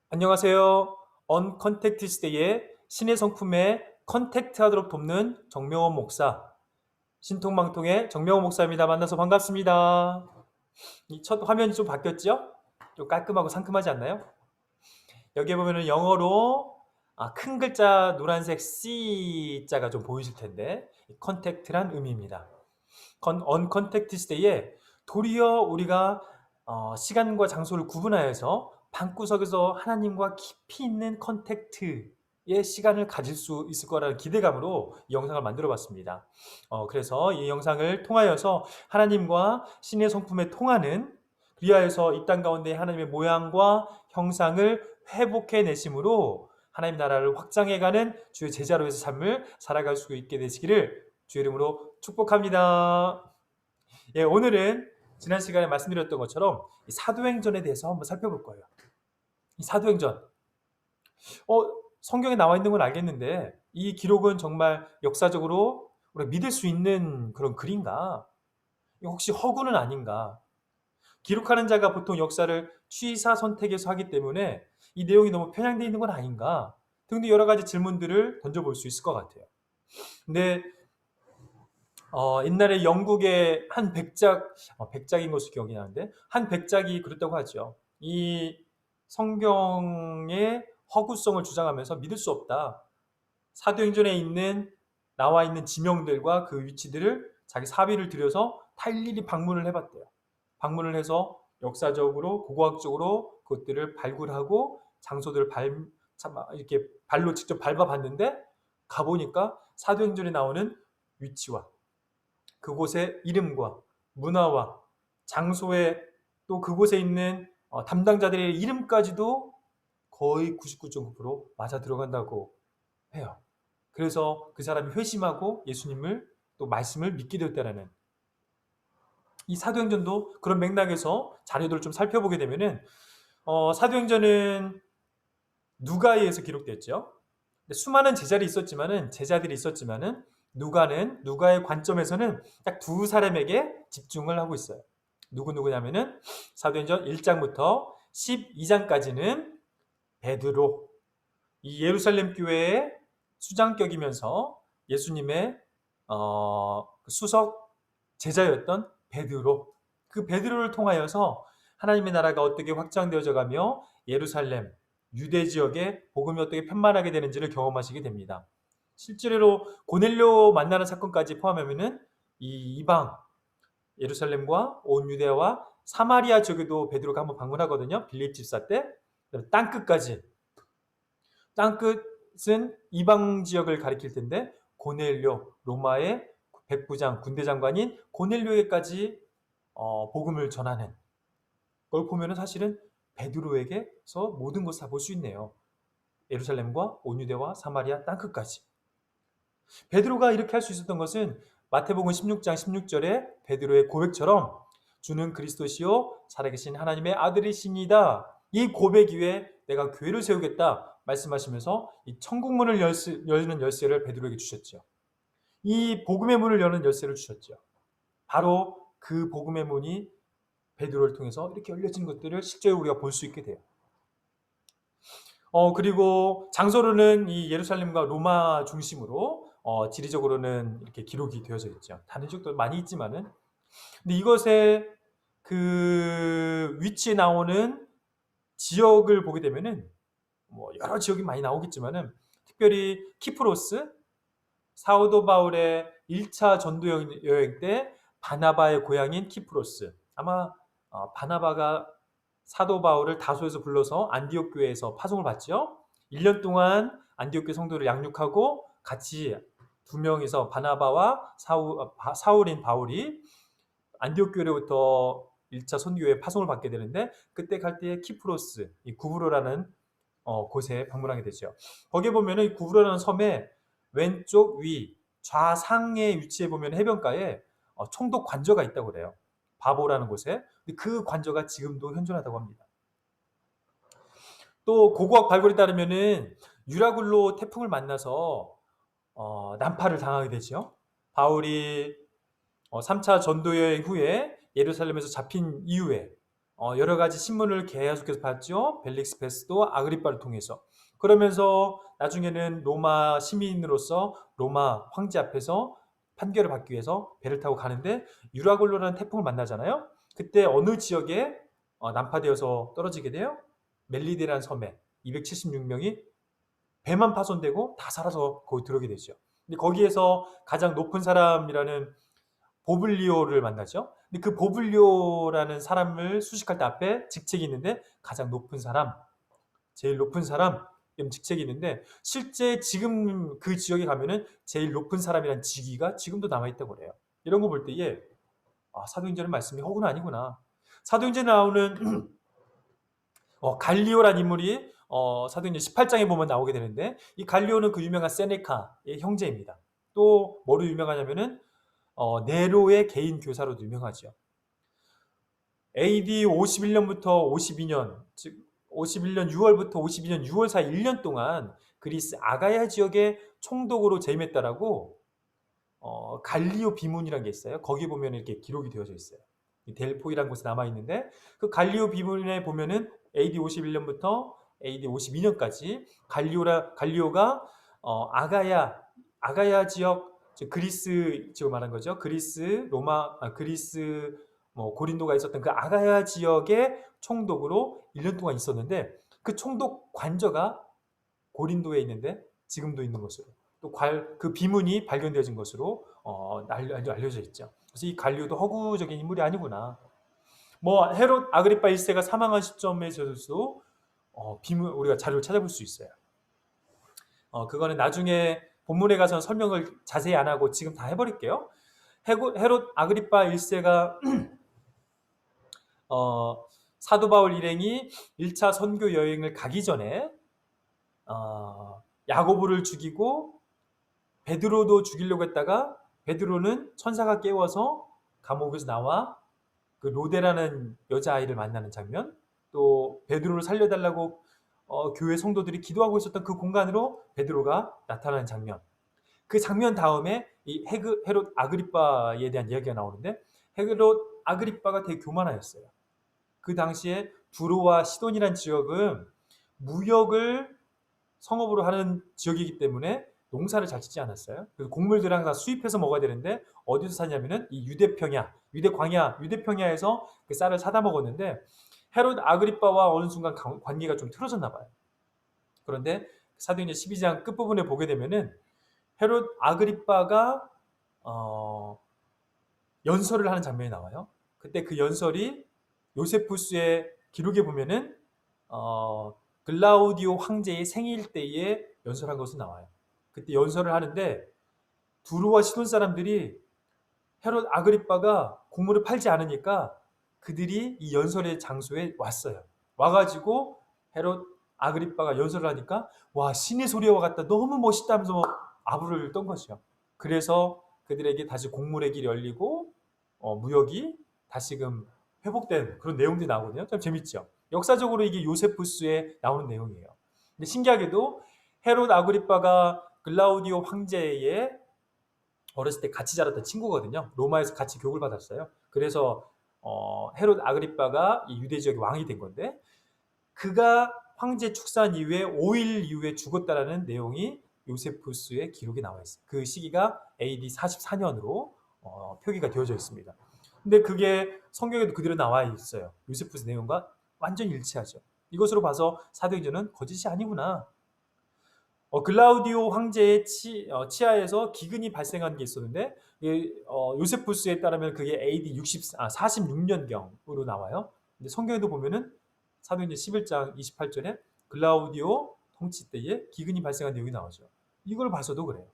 안녕하세요. 언컨택트 시대에 신의 성품에 컨택트하도록 돕는 정명원 목사, 신통방통의 정명원 목사입니다. 만나서 반갑습니다. 이 첫 화면이 좀 바뀌었죠? 좀 깔끔하고 상큼하지 않나요? 여기에 보면은 영어로 큰 글자 노란색 C자가 좀 보이실 텐데 컨택트란 의미입니다. 언컨택트 시대에 도리어 우리가 시간과 장소를 구분하여서 방구석에서 하나님과 깊이 있는 컨택트의 시간을 가질 수 있을 거라는 기대감으로 이 영상을 만들어 봤습니다. 그래서 이 영상을 통하여서 하나님과 신의 성품에 통하는, 그리하여서 이 땅 가운데 하나님의 모양과 형상을 회복해 내심으로 하나님 나라를 확장해가는 주의 제자로서 삶을 살아갈 수 있게 되시기를 주의 이름으로 축복합니다. 예, 오늘은 지난 시간에 말씀드렸던 것처럼 이 사도행전에 대해서 한번 살펴볼 거예요. 이 사도행전, 성경에 나와 있는 건 알겠는데 이 기록은 정말 역사적으로 우리가 믿을 수 있는 그런 글인가? 혹시 허구는 아닌가? 기록하는 자가 보통 역사를 취사 선택해서 하기 때문에 이 내용이 너무 편향되어 있는 건 아닌가? 등등 여러 가지 질문들을 던져볼 수 있을 것 같아요. 근데 옛날에 영국의 한 백작, 백작인 것으로 기억이 나는데, 한 백작이 그랬다고 하죠. 이 성경의 허구성을 주장하면서 믿을 수 없다. 사도행전에 나와 있는 지명들과 그 위치들을 자기 사비를 들여서 일일이 방문을 해봤대요. 방문을 해서 역사적으로, 고고학적으로 그것들을 발굴하고 장소들을 이렇게 발로 직접 밟아봤는데, 가보니까 사도행전에 나오는 위치와 그곳의 이름과 문화와 장소에, 또 그곳에 있는 담당자들의 이름까지도 거의 99.9% 맞아 들어간다고 해요. 그래서 그 사람이 회심하고 예수님을, 또 말씀을 믿게 되었다라는, 이 사도행전도 그런 맥락에서 자료들을 좀 살펴보게 되면은 사도행전은 누가에서 기록됐죠. 수많은 제자들이 있었지만은 누가의 관점에서는 딱 두 사람에게 집중을 하고 있어요. 누구냐면은 사도행전 1장부터 12장까지는 베드로, 이 예루살렘 교회의 수장격이면서 예수님의 수석 제자였던 베드로, 그 베드로를 통하여서 하나님의 나라가 어떻게 확장되어져 가며 예루살렘, 유대 지역에 복음이 어떻게 편만하게 되는지를 경험하시게 됩니다. 실제로 고넬료 만나는 사건까지 포함하면은 이 이방, 예루살렘과 온 유대와 사마리아 지역에도 베드로가 한번 방문하거든요. 빌립 집사 때. 땅끝까지. 땅끝은 이방 지역을 가리킬 텐데 고넬료, 로마의 백부장, 군대 장관인 고넬료에까지 복음을 전하는 걸 보면은 사실은 베드로에게서 모든 것을 다 볼 수 있네요. 예루살렘과 온 유대와 사마리아 땅끝까지. 베드로가 이렇게 할 수 있었던 것은 마태복음 16장 16절에 베드로의 고백처럼 주는 그리스도시요 살아계신 하나님의 아들이시니다. 이 고백 위에 내가 교회를 세우겠다 말씀하시면서 이 천국문을 여는 열쇠를 베드로에게 주셨죠. 이 복음의 문을 여는 열쇠를 주셨죠. 바로 그 복음의 문이 베드로를 통해서 이렇게 열려진 것들을 실제로 우리가 볼 수 있게 돼요. 그리고 장소로는 이 예루살렘과 로마 중심으로 지리적으로는 이렇게 기록이 되어져 있죠. 다른 지역도 많이 있지만은. 근데 이것의 그 위치에 나오는 지역을 보게 되면은 뭐 여러 지역이 많이 나오겠지만은 특별히 키프로스, 사도 바울의 1차 전도 여행 때 바나바의 고향인 키프로스. 아마 바나바가 사도 바울을 다소에서 불러서 안디옥 교회에서 파송을 받죠. 1년 동안 안디옥 교회 성도를 양육하고 같이 두 명이서 바나바와 사울인 바울이 안디옥 교회로부터 1차 선교회 파송을 받게 되는데, 그때 갈 때에 키프로스, 이 구브로라는 곳에 방문하게 되죠. 거기에 보면은 이 구브로라는 섬에 왼쪽 위 좌상에 위치해 보면 해변가에 총독 관저가 있다고 그래요. 바보라는 곳에. 그 관저가 지금도 현존하다고 합니다. 또 고고학 발굴에 따르면은 유라굴로 태풍을 만나서 난파를 당하게 되죠. 바울이 3차 전도 여행 후에 예루살렘에서 잡힌 이후에 여러 가지 신문을 계속해서 봤죠. 벨릭스 베스도 아그리빠를 통해서. 그러면서 나중에는 로마 시민으로서 로마 황제 앞에서 판결을 받기 위해서 배를 타고 가는데 유라굴로라는 태풍을 만나잖아요. 그때 어느 지역에 난파되어서 떨어지게 돼요? 멜리데라는 섬에 276명이 배만 파손되고 다 살아서 거기 들어오게 되죠. 근데 거기에서 가장 높은 사람이라는 보블리오를 만나죠. 근데 그 보블리오라는 사람을 수식할 때 앞에 직책이 있는데 가장 높은 사람, 제일 높은 사람 이런 직책이 있는데 실제 지금 그 지역에 가면은 제일 높은 사람이라는 직위가 지금도 남아있다고 그래요. 이런 거 볼 때에 사도행전의 말씀이 허구는 아니구나. 사도행전에 나오는 갈리오라는 인물이 사도행전 18장에 보면 나오게 되는데 이 갈리오는 그 유명한 세네카의 형제입니다. 또 뭐로 유명하냐면은 네로의 개인 교사로도 유명하죠. AD 51년부터 52년, 즉 51년 6월부터 52년 6월 사이 1년 동안 그리스 아가야 지역에 총독으로 재임했다라고 갈리오 비문이라는 게 있어요. 거기 보면 이렇게 기록이 되어져 있어요. 델포이라는 곳에 남아 있는데 그 갈리오 비문에 보면은 AD 51년부터 AD 52년까지 갈리오가 아가야 지역, 즉 그리스 지역 말한 거죠. 그리스 그리스 고린도가 있었던 그 아가야 지역의 총독으로 1년 동안 있었는데 그 총독 관저가 고린도에 있는데 지금도 있는 것으로 또 그 비문이 발견되어진 것으로 알려져 있죠. 그래서 이 갈리오도 허구적인 인물이 아니구나. 헤롯 아그리파 1세가 사망한 시점에서도 비문 우리가 자료를 찾아볼 수 있어요. 그거는 나중에 본문에 가서 설명을 자세히 안 하고 지금 다 해버릴게요. 헤롯 아그리파 1세가 사도 바울 일행이 1차 선교 여행을 가기 전에 야고보를 죽이고 베드로도 죽이려고 했다가 베드로는 천사가 깨워서 감옥에서 나와 그 로데라는 여자아이를 만나는 장면, 또 베드로를 살려달라고 교회 성도들이 기도하고 있었던 그 공간으로 베드로가 나타나는 장면, 그 장면 다음에 이 헤롯 아그리빠에 대한 이야기가 나오는데 헤롯 아그리빠가 되게 교만하였어요. 그 당시에 두로와 시돈이란 지역은 무역을 성업으로 하는 지역이기 때문에 농사를 잘 짓지 않았어요. 그래서 곡물들을 항상 수입해서 먹어야 되는데 어디서 사냐면은 이 유대평야에서 그 쌀을 사다 먹었는데 헤롯 아그리빠와 어느 순간 관계가 좀 틀어졌나 봐요. 그런데 사도행전 12장 끝부분에 보게 되면은 헤롯 아그리빠가 연설을 하는 장면이 나와요. 그때 그 연설이 요세푸스의 기록에 보면은 글라우디오 황제의 생일 때에 연설한 것으로 나와요. 그때 연설을 하는데 두루와 시돈 사람들이 헤롯 아그리빠가 곡물을 팔지 않으니까 그들이 이 연설의 장소에 왔어요. 와가지고 헤롯 아그리빠가 연설을 하니까 와, 신의 소리와 같다, 너무 멋있다면서 아부를 떤 것이요. 그래서 그들에게 다시 곡물의 길이 열리고 무역이 다시금 회복된 그런 내용들이 나오거든요. 참 재밌죠. 역사적으로 이게 요세푸스에 나오는 내용이에요. 근데 신기하게도 헤롯 아그리빠가 글라우디오 황제의 어렸을 때 같이 자랐던 친구거든요. 로마에서 같이 교육을 받았어요. 그래서 헤롯 아그리빠가 이 유대 지역의 왕이 된 건데 그가 황제 축산 이후에 5일 이후에 죽었다라는 내용이 요세푸스의 기록에 나와 있어요. 그 시기가 AD 44년으로 표기가 되어져 있습니다. 근데 그게 성경에도 그대로 나와 있어요. 요세푸스 내용과 완전히 일치하죠. 이것으로 봐서 사도행전은 거짓이 아니구나. 글라우디오 황제의 치하에서 기근이 발생한 게 있었는데 요세푸스에 따르면 그게 AD 46년경으로 나와요. 근데 성경에도 보면은 사도행전 11장 28절에 글라우디오 통치 때에 기근이 발생한 내용이 나오죠. 이걸 봐서도 그래요.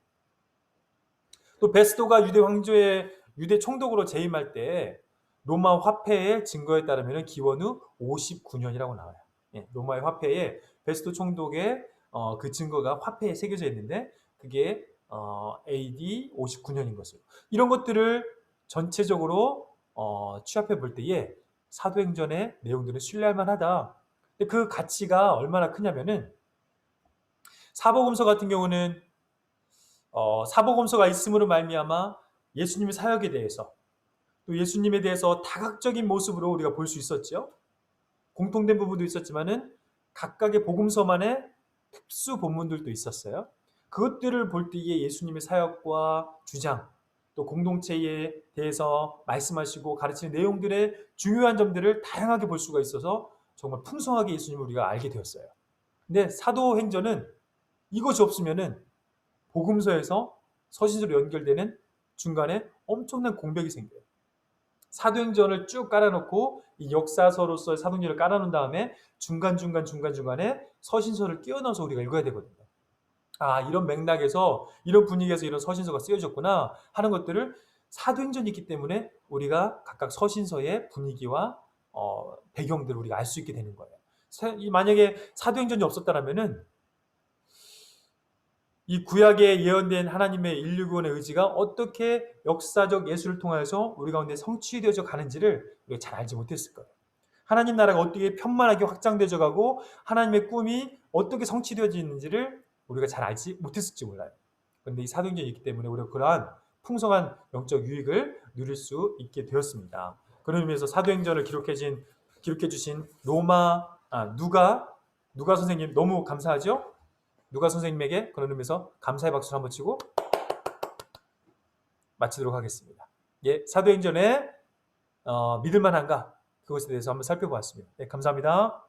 또 베스도가 유대 총독으로 재임할 때 로마 화폐의 증거에 따르면 기원 후 59년이라고 나와요. 로마의 화폐에 베스도 총독의 그 증거가 화폐에 새겨져 있는데 그게 AD 59년인 것으로. 이런 것들을 전체적으로 취합해 볼 때에 사도행전의 내용들은 신뢰할 만하다. 근데 그 가치가 얼마나 크냐면은 사복음서 같은 경우는 사복음서가 있음으로 말미암아 예수님의 사역에 대해서 또 예수님에 대해서 다각적인 모습으로 우리가 볼 수 있었죠. 공통된 부분도 있었지만은 각각의 복음서만의 특수 본문들도 있었어요. 그것들을 볼 때에 예수님의 사역과 주장, 또 공동체에 대해서 말씀하시고 가르치는 내용들의 중요한 점들을 다양하게 볼 수가 있어서 정말 풍성하게 예수님을 우리가 알게 되었어요. 근데 사도행전은 이것이 없으면은 복음서에서 서신서로 연결되는 중간에 엄청난 공백이 생겨요. 사도행전을 쭉 깔아놓고 이 역사서로서의 사도행전을 깔아놓은 다음에 중간중간에 서신서를 끼워 넣어서 우리가 읽어야 되거든요. 아, 이런 맥락에서 이런 분위기에서 이런 서신서가 쓰여졌구나 하는 것들을 사도행전이 있기 때문에 우리가 각각 서신서의 분위기와 배경들을 우리가 알 수 있게 되는 거예요. 만약에 사도행전이 없었다면은 이 구약에 예언된 하나님의 인류 구원의 의지가 어떻게 역사적 예술을 통해서 우리 가운데 성취되어져 가는지를 우리가 잘 알지 못했을 거예요. 하나님 나라가 어떻게 편만하게 확장되어져 가고 하나님의 꿈이 어떻게 성취되어지는지를 우리가 잘 알지 못했을지 몰라요. 그런데 이 사도행전이 있기 때문에 우리가 그러한 풍성한 영적 유익을 누릴 수 있게 되었습니다. 그런 의미에서 사도행전을 기록해 주신 누가 선생님 너무 감사하죠? 누가 선생님에게 그런 의미에서 감사의 박수를 한번 치고 마치도록 하겠습니다. 예, 사도행전에 믿을만한가? 그것에 대해서 한번 살펴보았습니다. 네, 감사합니다.